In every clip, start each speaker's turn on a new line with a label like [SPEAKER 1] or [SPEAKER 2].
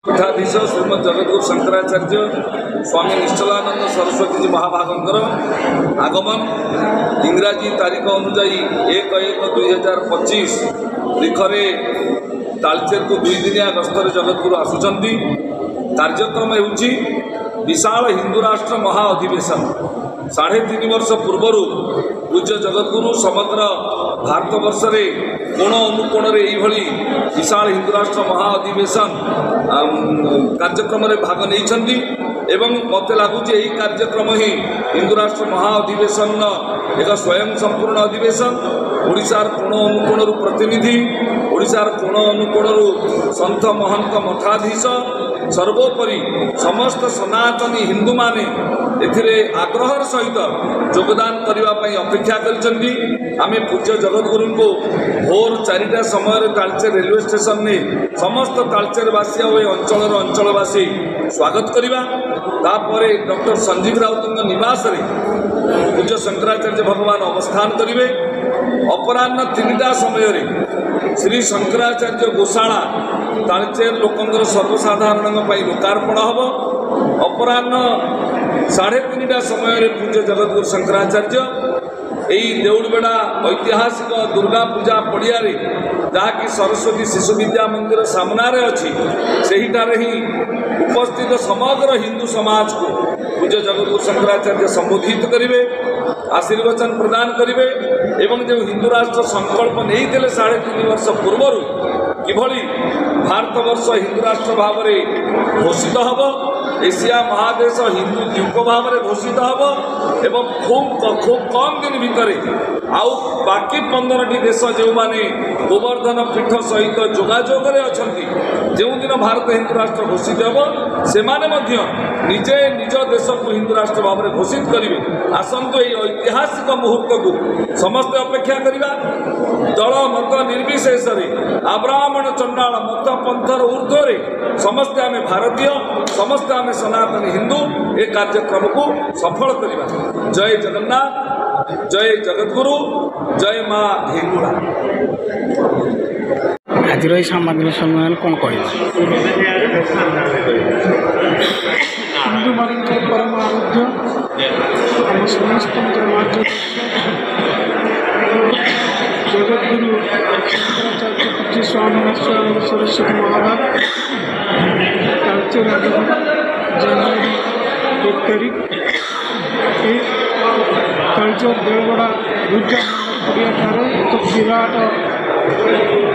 [SPEAKER 1] पीठाधीश श्रीमद जगद्गुरु शंकराचार्य स्वामी निश्चलानंद सरस्वती जी महाभागंकर आगमन इंग्राजी तारीख अनुजाई 1/1/2025 लिखरे तालचेर को 2 दिनिया गस्तर जगद्गुरु आसुचंती। कार्यक्रम होउची विशाल हिंदू राष्ट्र महा अधिवेशन। 3.5 वर्ष पूर्वर पूज्य जगद्गुरु समग्र भारतवर्ष रे कोण अनुकोण विशाल हिंदू राष्ट्र महा अधिवेशन कार्यक्रम रे भाग नहीं एवं मत लगुच यही कार्यक्रम ही हिंदू राष्ट्र महा अधिवेशन एक स्वयं संपूर्ण अधिवेशन। ओडिशार कोण अनुकोण प्रतिनिधि ओडिशार कोण अनुकोण संत महंत मठाधीश सर्वोपरि समस्त सनातनी हिंदू माने एथिरे आग्रहर सहित योगदान करने अपेक्षा करिसेंती। आमे पूज्य जगद्गुरु को भोर 4टा समय तालचेर रेलवे स्टेशन ने समस्त तालचेरवासी और अंचलवासी स्वागत करवा। तापर डॉक्टर संजीव राउत निवास रे पूज्य शंकराचार्य भगवान अवस्थान करेंगे। अपराह्न 3टा समय श्री शंकराचार्य गोशाला तालचेर लोकंर सर्वसाधारण लोकार्पण हम। अपराह्न 3:30 समय पूज्य जगद्गुरु शंकराचार्य यही देउलबेड़ा ऐतिहासिक दुर्गा पूजा पड़िया जहाँकि सरस्वती शिशु विद्या मंदिर सामने अच्छी सेहिटारे ही उपस्थित समग्र हिंदू समाज को पूज्य जगद्गुरु शंकराचार्य संबोधित करेंगे, आशीर्वचन प्रदान करेंगे एवं जो हिंदू राष्ट्र संकल्प नहीं 3.5 वर्ष पूर्वर किभली भारतवर्ष हिंदू राष्ट्र भाव में घोषित हम, एशिया महादेश हिंदू द्वीप भाव में घोषित हम एवं खूब कम दिन भितर आउ बाकी 15टी देश जो माने गोवर्धन पीठ सहित जोगाजोग अच्छा जो दिन भारत हिंदू राष्ट्र घोषित हम से निजे निज देश को हिंदू राष्ट्र भाव में घोषित करेंगे। आसतु यही ऐतिहासिक मुहूर्त को समस्त अपेक्षा करवा। दल मत निर्विशेष आब्राह्मण चंडाल मत पंथर ऊर्ध्वे समस्ते आम भारतीय समस्ते आम सनातन हिंदू ए कार्यक्रम को सफल करवा। जय जगन्नाथ, जय जगद्गुरु, जय माँ हिंगुड़ा।
[SPEAKER 2] आज सामाजिक सम्मेलन कौन कह
[SPEAKER 3] हिंदू मान परम आराध्य आम समस्त जगद्गुरु शंकराचार्य पूज्य स्वामी निश्चलानंद सरस्वती महाभाग तालचेर आगमन जनवरी 1 तारीख तालचेर देवगड़ा दुर्गा पड़िया एक विराट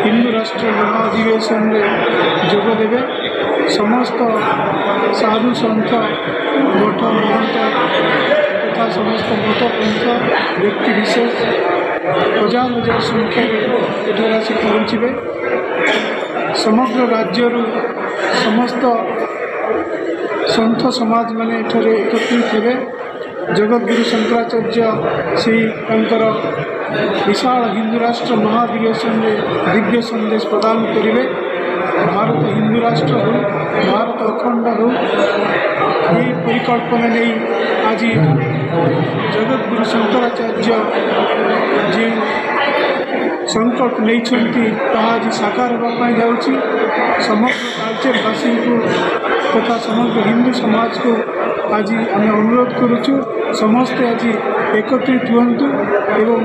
[SPEAKER 3] हिंदू राष्ट्र महाधिवेशन में जोगदेवे। समस्त साधु सन्थ मठ महंत तथा समस्त मत पंथ व्यक्ति विशेष हजार हजार संख्या आसी पहुँचे। समग्र राज्य समस्त सन्थ समाज माने एकत्रित हे। जगद्गुरु शंकराचार्य श्री विशाल हिंदू राष्ट्र महाधिवेशन में दिव्य संदेश प्रदान करेंगे। भारत हिंदू राष्ट्र हो, भारत अखंड हो, ये परिकल्पना नहीं आज जगद्गुरु शंकराचार्य जी संकल्प नहीं आज साकार होगापी जाऊँगी। समग्र तालचेरवासी को तथा समग्र हिंदू समाज को आज आम अनुरोध करुचु समस्ते आज एकत्रित हुंतु एवं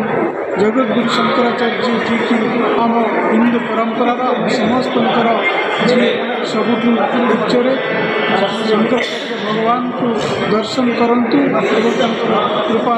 [SPEAKER 3] जगद्गुरु शंकराचार्य जी की आम हिंदू परंपरा समस्त जी सबुठ उच्चरे शंकराचार्य भगवान को दर्शन करंतु कृपा